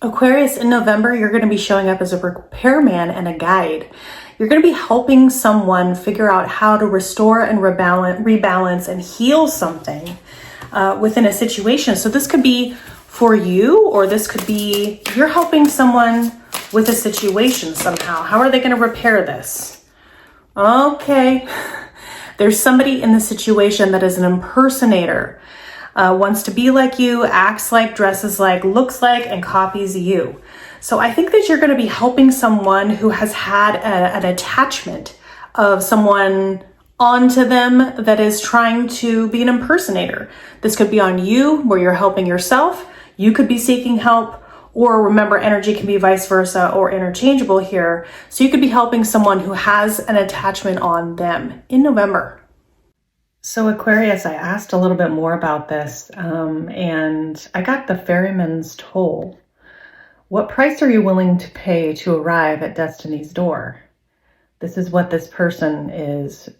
Aquarius, in November, you're going to be showing up as a repairman and a guide. You're going to be helping someone figure out how to restore and rebalance and heal something within a situation. So this could be for you, or this could be you're helping someone with a situation somehow. How are they going to repair this? Okay, there's somebody in the situation that is an impersonator. Wants to be like you, acts like, dresses like, looks like, and copies you. So I think that you're going to be helping someone who has had an attachment of someone onto them that is trying to be an impersonator. This could be on you, where you're helping yourself. You could be seeking help, or remember, energy can be vice versa or interchangeable here. So you could be helping someone who has an attachment on them in November. So Aquarius, I asked a little bit more about this, and I got the Fairyman's toll. What price are you willing to pay to arrive at destiny's door? This is what this person is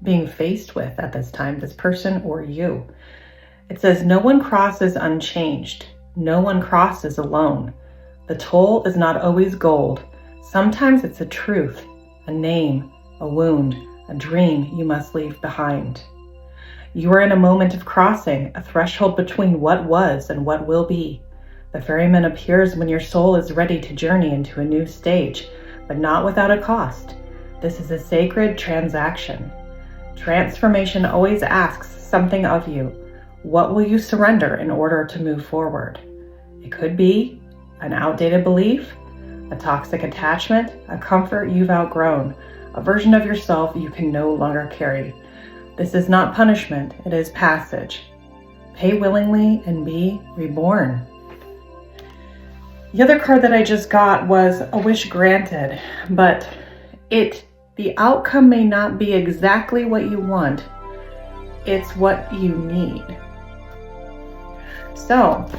being faced with at this time, this person or you. It says, no one crosses unchanged. No one crosses alone. The toll is not always gold. Sometimes it's a truth, a name, a wound, a dream you must leave behind. You are in a moment of crossing, a threshold between what was and what will be. The ferryman appears when your soul is ready to journey into a new stage, but not without a cost. This is a sacred transaction. Transformation always asks something of you. What will you surrender in order to move forward? It could be an outdated belief, a toxic attachment, a comfort you've outgrown, a version of yourself you can no longer carry. This is not punishment, it is passage. Pay willingly and be reborn. The other card that I just got was a wish granted, but the outcome may not be exactly what you want. It's what you need. So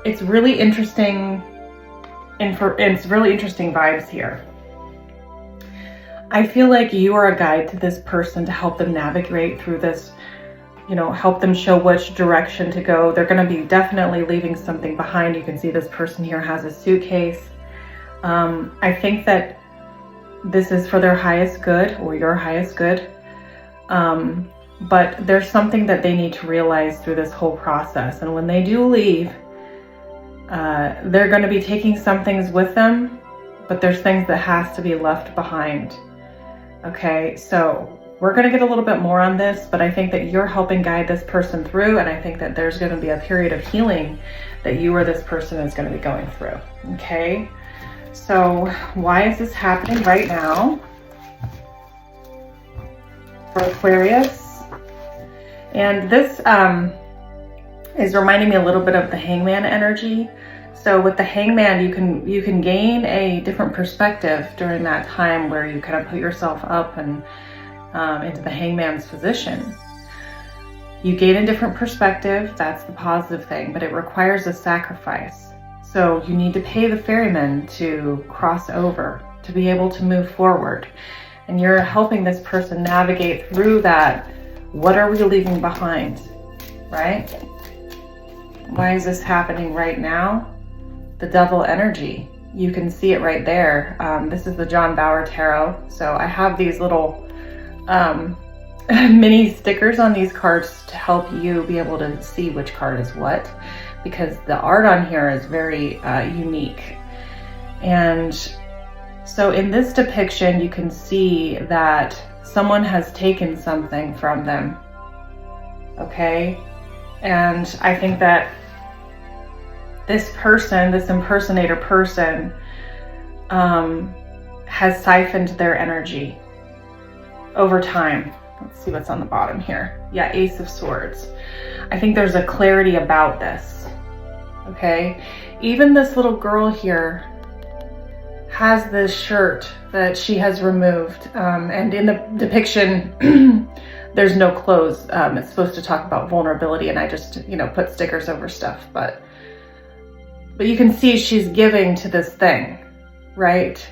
it's really interesting, it's really interesting vibes here. I feel like you are a guide to this person to help them navigate through this, help them show which direction to go. They're going to be definitely leaving something behind. You can see this person here has a suitcase. I think that this is for their highest good, or your highest good. But there's something that they need to realize through this whole process. And when they do leave, they're going to be taking some things with them, but there's things that has to be left behind. Okay, so we're going to get a little bit more on this, but I think that you're helping guide this person through, and I think that there's going to be a period of healing that you or this person is going to be going through. Okay, so why is this happening right now for Aquarius? And this is reminding me a little bit of the Hangman energy. So with the Hangman, you can gain a different perspective during that time, where you kind of put yourself up and into the Hangman's position. You gain a different perspective. That's the positive thing, but it requires a sacrifice. So you need to pay the ferryman to cross over, to be able to move forward. And you're helping this person navigate through that. What are we leaving behind, right? Why is this happening right now? The devil energy. You can see it right there. This is the John Bauer Tarot. So I have these little mini stickers on these cards to help you be able to see which card is what, because the art on here is very unique. And so in this depiction, you can see that someone has taken something from them. Okay? And I think that this person, this impersonator person, has siphoned their energy over time. Let's see what's on the bottom here. Yeah, Ace of Swords. I think there's a clarity about this. Okay? Even this little girl here has this shirt that she has removed. And in the depiction, there's no clothes. It's supposed to talk about vulnerability, and I just, put stickers over stuff. But you can see she's giving to this thing, right?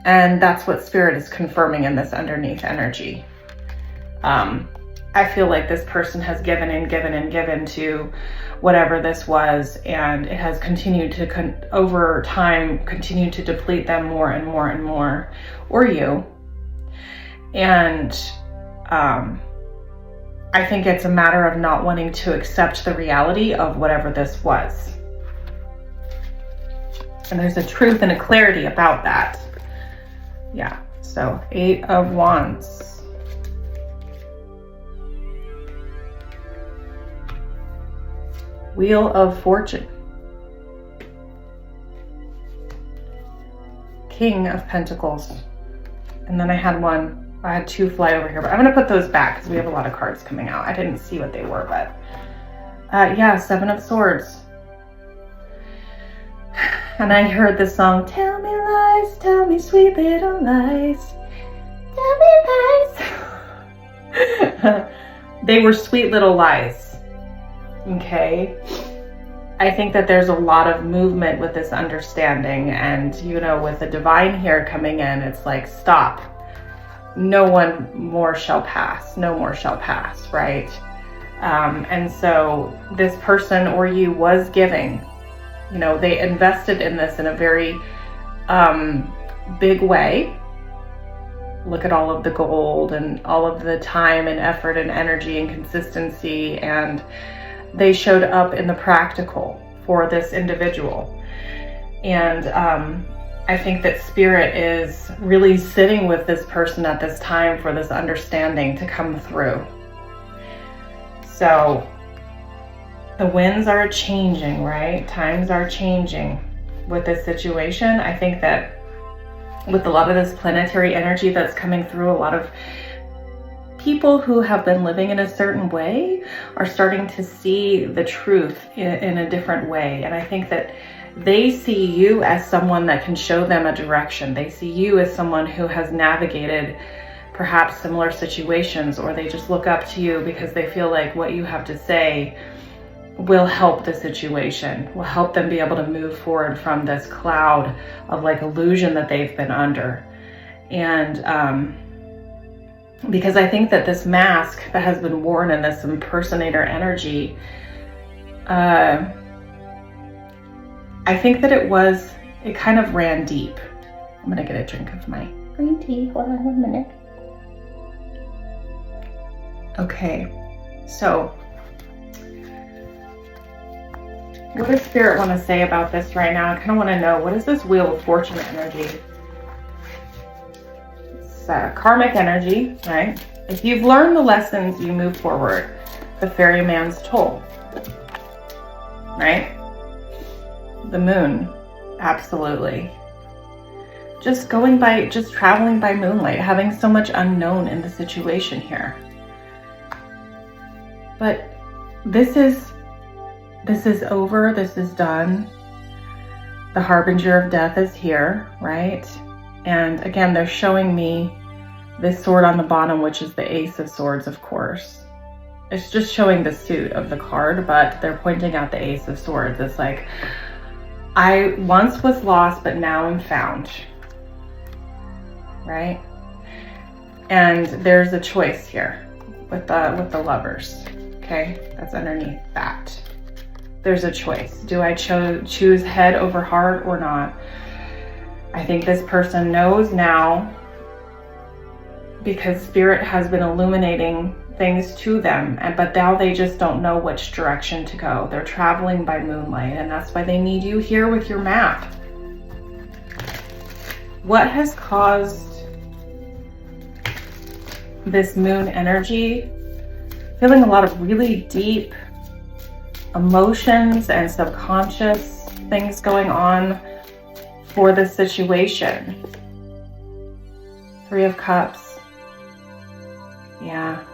And that's what Spirit is confirming in this underneath energy. I feel like this person has given and given and given to whatever this was, and it has continued to, over time, continue to deplete them more and more and more, or you. And I think it's a matter of not wanting to accept the reality of whatever this was. And there's a truth and a clarity about that. Yeah, so 8 of Wands. Wheel of Fortune. King of Pentacles. And then I had 2 fly over here, but I'm gonna put those back because we have a lot of cards coming out. I didn't see what they were, but yeah, 7 of Swords. And I heard this song, tell me lies, tell me sweet little lies, tell me lies. They were sweet little lies, okay? I think that there's a lot of movement with this understanding, and you know, with the divine here coming in, it's like, stop. No one more shall pass, no more shall pass, right? And so this person or you was giving. You know, they invested in this in a very big way. Look at all of the gold and all of the time and effort and energy and consistency, and they showed up in the practical for this individual. And I think that Spirit is really sitting with this person at this time for this understanding to come through. So the winds are changing, right? Times are changing with this situation. I think that with a lot of this planetary energy that's coming through, a lot of people who have been living in a certain way are starting to see the truth in a different way. And I think that they see you as someone that can show them a direction. They see you as someone who has navigated perhaps similar situations, or they just look up to you because they feel like what you have to say will help the situation, will help them be able to move forward from this cloud of like illusion that they've been under. And because I think that this mask that has been worn in this impersonator energy, I think that it kind of ran deep. I'm gonna get a drink of my green tea. Hold on 1 minute. Okay, so what does Spirit want to say about this right now? I kind of want to know, what is this Wheel of Fortune energy? It's karmic energy, right? If you've learned the lessons, you move forward. The Fairyman's toll, right? The Moon, absolutely. Just traveling by moonlight, having so much unknown in the situation here. But this is over, this is done. The harbinger of death is here, right? And again, they're showing me this sword on the bottom, which is the Ace of Swords, of course. It's just showing the suit of the card, but they're pointing out the Ace of Swords. It's like, I once was lost, but now I'm found, right? And there's a choice here with the Lovers, okay? That's underneath that. There's a choice. Do I choose head over heart or not? I think this person knows now, because Spirit has been illuminating things to them, but now they just don't know which direction to go. They're traveling by moonlight, and that's why they need you here with your map. What has caused this moon energy? Feeling a lot of really deep emotions and subconscious things going on for this situation. 3 of Cups. Yeah.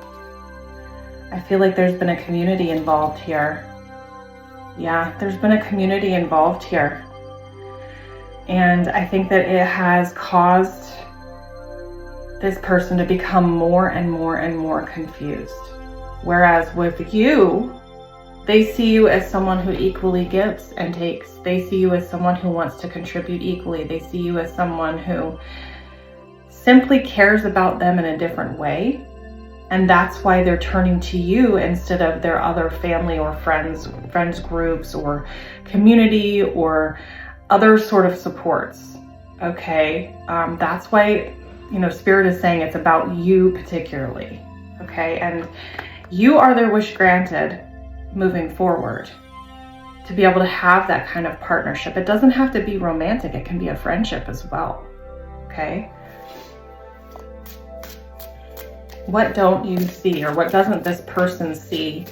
I feel like there's been a community involved here. Yeah, there's been a community involved here. And I think that it has caused this person to become more and more and more confused. Whereas with you, they see you as someone who equally gives and takes. They see you as someone who wants to contribute equally. They see you as someone who simply cares about them in a different way. And that's why they're turning to you instead of their other family or friends groups or community or other sort of supports. Okay, that's why, you know, Spirit is saying it's about you particularly. Okay, and you are their wish granted moving forward to be able to have that kind of partnership. It doesn't have to be romantic, it can be a friendship as well. Okay. What don't you see, or what doesn't this person see?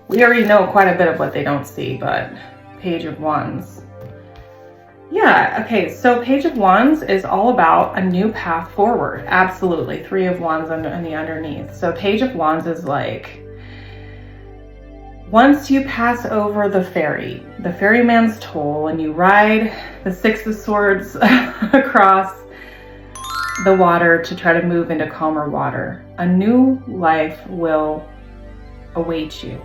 We already know quite a bit of what they don't see, but Page of Wands. Yeah, okay, so Page of Wands is all about a new path forward. Absolutely. 3 of Wands on the underneath. So Page of Wands is like, once you pass over the ferryman's toll, and you ride the 6 of Swords across the water to try to move into calmer water, a new life will await you.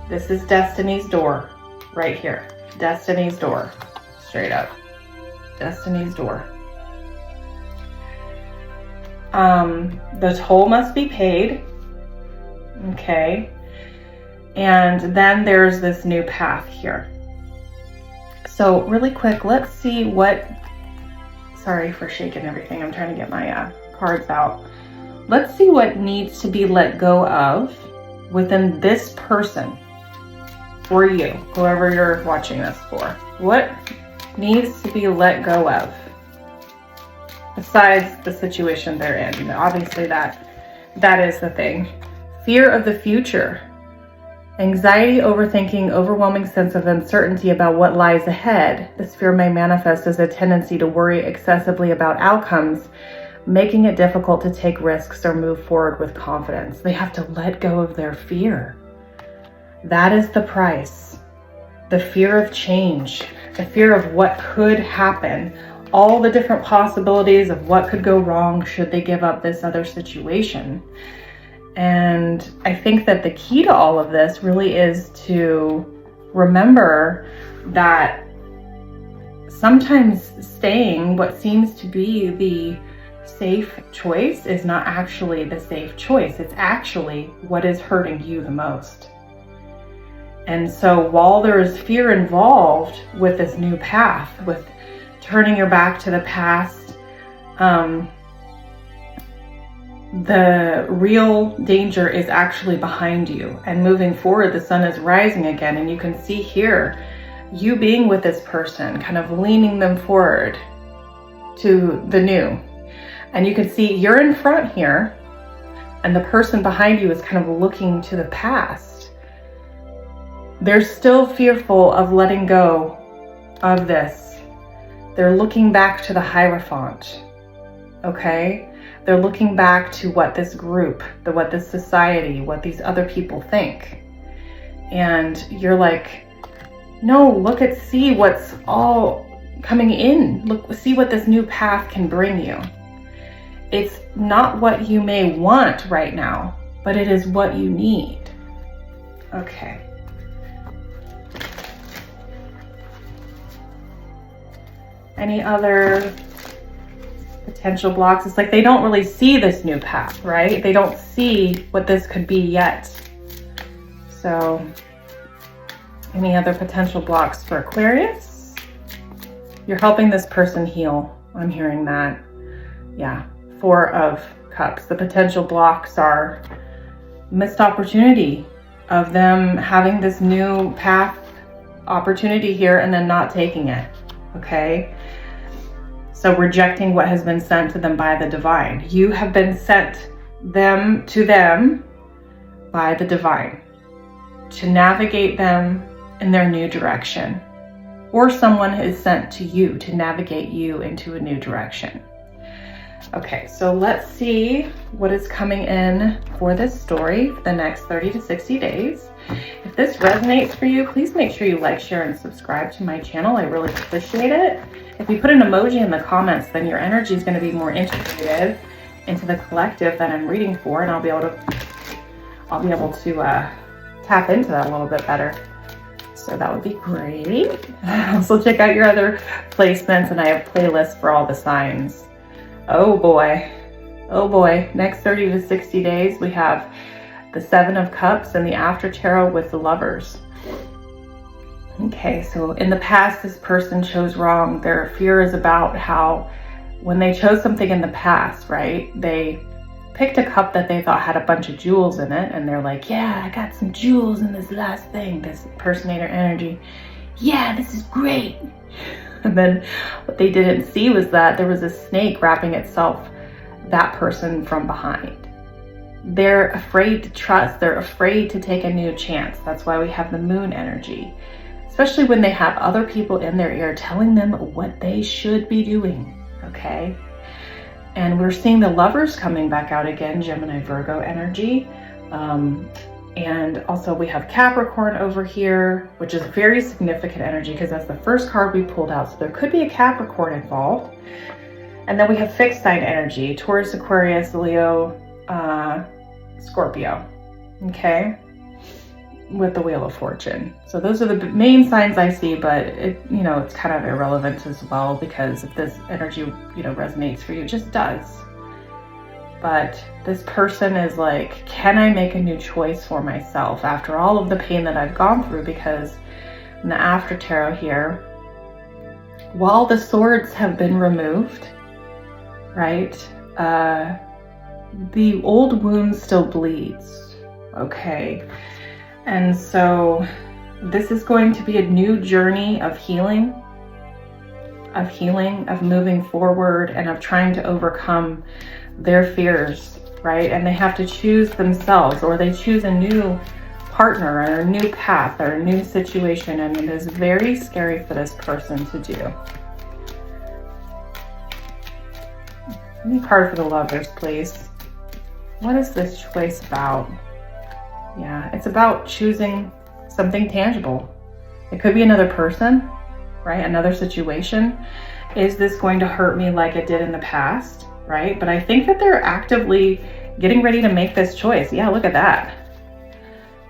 This is Destiny's door right here. Destiny's door, straight up. Destiny's door. The toll must be paid. Okay. And then there's this new path here. So really quick, let's see what, sorry for shaking everything. I'm trying to get my cards out. Let's see what needs to be let go of within this person for you, whoever you're watching this for. What needs to be let go of besides the situation they're in? You know, obviously that is the thing. Fear of the future. Anxiety, overthinking, overwhelming sense of uncertainty about what lies ahead. This fear may manifest as a tendency to worry excessively about outcomes, making it difficult to take risks or move forward with confidence. They have to let go of their fear. That is the price. The fear of change, the fear of what could happen, all the different possibilities of what could go wrong should they give up this other situation. And I think that the key to all of this really is to remember that sometimes staying what seems to be the safe choice is not actually the safe choice. It's actually what is hurting you the most. And so while there is fear involved with this new path, with turning your back to the past, the real danger is actually behind you, and moving forward, the sun is rising again. And you can see here, you being with this person, kind of leaning them forward to the new. And you can see you're in front here, and the person behind you is kind of looking to the past. They're still fearful of letting go of this. They're looking back to the Hierophant, okay? They're looking back to what this group, what this society, what these other people think. And you're like, no, look at, see what's all coming in. Look, see what this new path can bring you. It's not what you may want right now, but it is what you need. Okay. Any other potential blocks? It's like they don't really see this new path, right? They don't see what this could be yet. So, any other potential blocks for Aquarius? You're helping this person heal. I'm hearing that. Yeah, 4 of Cups. The potential blocks are missed opportunity of them having this new path opportunity here and then not taking it, okay? So rejecting what has been sent to them by the divine. You have been sent to them by the divine to navigate them in their new direction. Or someone is sent to you to navigate you into a new direction. Okay, so let's see what is coming in for this story for the next 30 to 60 days. If this resonates for you, please make sure you like, share, and subscribe to my channel. I really appreciate it. If you put an emoji in the comments, then your energy is going to be more integrated into the collective that I'm reading for, and I'll be able to tap into that a little bit better. So that would be great. Also check out your other placements, and I have playlists for all the signs. Oh boy. Oh boy. Next 30 to 60 days, we have the Seven of Cups, and the After Tarot with the Lovers. Okay, so in the past, this person chose wrong. Their fear is about how when they chose something in the past, right, they picked a cup that they thought had a bunch of jewels in it, and they're like, yeah, I got some jewels in this last thing, this impersonator energy. Yeah, this is great. And then what they didn't see was that there was a snake wrapping itself that person from behind. They're afraid to trust. They're afraid to take a new chance. That's why we have the moon energy, especially when they have other people in their ear telling them what they should be doing, okay? And we're seeing the Lovers coming back out again, Gemini, Virgo energy. And also we have Capricorn over here, which is very significant energy because that's the first card we pulled out. So there could be a Capricorn involved. And then we have fixed sign energy, Taurus, Aquarius, Leo, Scorpio, okay, with the Wheel of Fortune. So those are the main signs I see, but it's kind of irrelevant as well, because if this energy, resonates for you, it just does. But this person is like, can I make a new choice for myself after all of the pain that I've gone through? Because in the After Tarot here, while the swords have been removed, right, the old wound still bleeds, okay? And so this is going to be a new journey of healing, of moving forward, and of trying to overcome their fears, right? And they have to choose themselves, or they choose a new partner or a new path or a new situation, and it is very scary for this person to do. Any card for the Lovers, please. What is this choice about? Yeah, it's about choosing something tangible. It could be another person, right? Another situation. Is this going to hurt me like it did in the past, right? But I think that they're actively getting ready to make this choice. Yeah, look at that.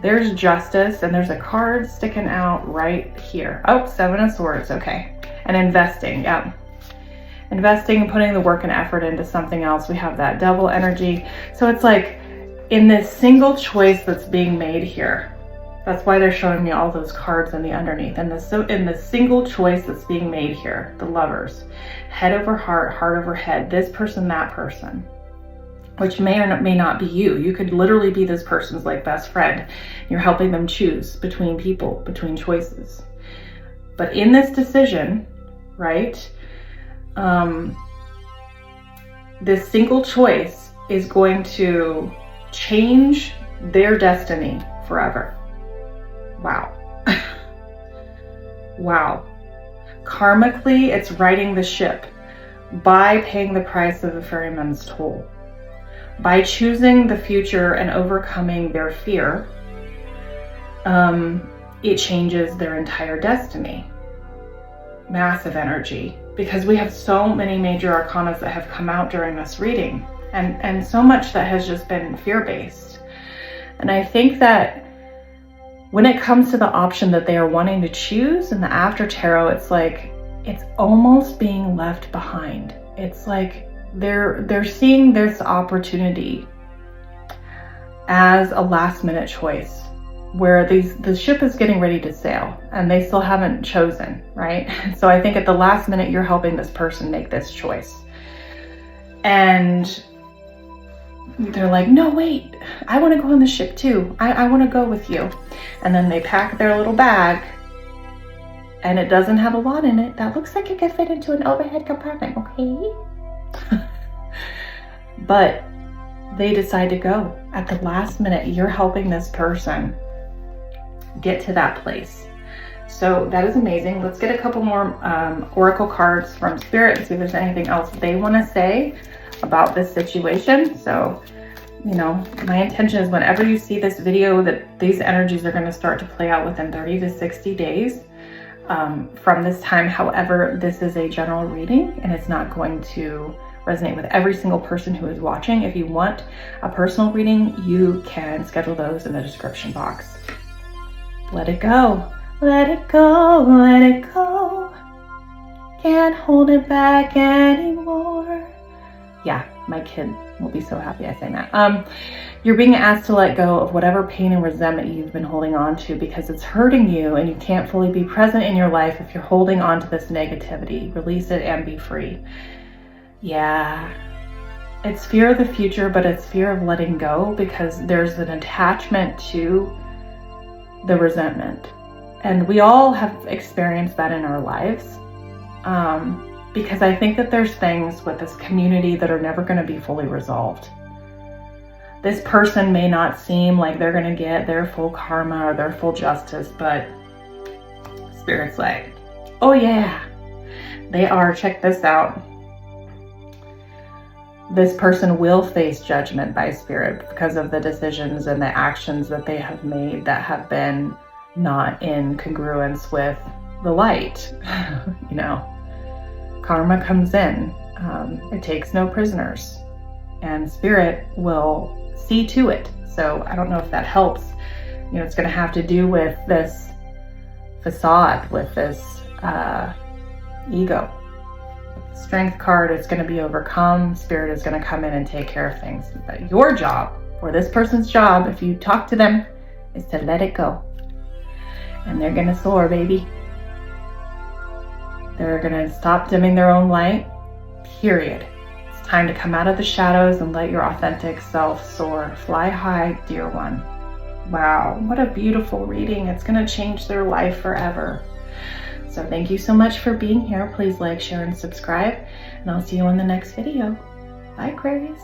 There's Justice, and there's a card sticking out right here. Oh, Seven of Swords, okay. And investing, yeah. Investing and putting the work and effort into something else. We have that Devil energy. So it's like in this single choice that's being made here. That's why they're showing me all those cards in the underneath. And in the single choice that's being made here, the Lovers, head over heart, heart over head, this person, that person, which may or may not be you. You could literally be this person's like best friend. You're helping them choose between people, between choices. But in this decision, right, this single choice is going to change their destiny forever. Wow. Wow. Karmically, it's righting the ship by paying the price of the ferryman's toll. By choosing the future and overcoming their fear, it changes their entire destiny. Massive energy, because we have so many major arcanas that have come out during this reading, and so much that has just been fear-based. And I think that when it comes to the option that they are wanting to choose in the After Tarot, it's like it's almost being left behind. It's like they're seeing this opportunity as a last-minute choice, where the ship is getting ready to sail and they still haven't chosen, right? So I think at the last minute, you're helping this person make this choice. And they're like, no, wait, I want to go on the ship too. I want to go with you. And then they pack their little bag, and it doesn't have a lot in it. That looks like it could fit into an overhead compartment, okay? But they decide to go at the last minute. You're helping this person get to that place. So that is amazing. Let's get a couple more oracle cards from Spirit and see if there's anything else they want to say about this situation. So, my intention is whenever you see this video, that these energies are going to start to play out within 30 to 60 days from this time. However, this is a general reading, and it's not going to resonate with every single person who is watching. If you want a personal reading, you can schedule those in the description box. Let it go. Let it go. Let it go. Can't hold it back anymore. Yeah. My kid will be so happy I say that. You're being asked to let go of whatever pain and resentment you've been holding on to because it's hurting you and you can't fully be present in your life if you're holding on to this negativity. Release it and be free. Yeah. It's fear of the future, but it's fear of letting go because there's an attachment to the resentment. And we all have experienced that in our lives. Because I think that there's things with this community that are never going to be fully resolved. This person may not seem like they're going to get their full karma or their full justice, but Spirit's like, oh yeah, they are. Check this out. This person will face judgment by Spirit because of the decisions and the actions that they have made that have been not in congruence with the light. You know, karma comes in. It takes no prisoners, and Spirit will see to it. So I don't know if that helps. You know, it's going to have to do with this facade, with this ego. Strength card is going to be overcome. Spirit is going to come in and take care of things. But your job, or this person's job, if you talk to them, is to let it go. And they're going to soar, baby. They're going to stop dimming their own light, period. It's time to come out of the shadows and let your authentic self soar. Fly high, dear one. Wow, what a beautiful reading. It's going to change their life forever. So thank you so much for being here. Please like, share, and subscribe. And I'll see you in the next video. Bye, Aquarius.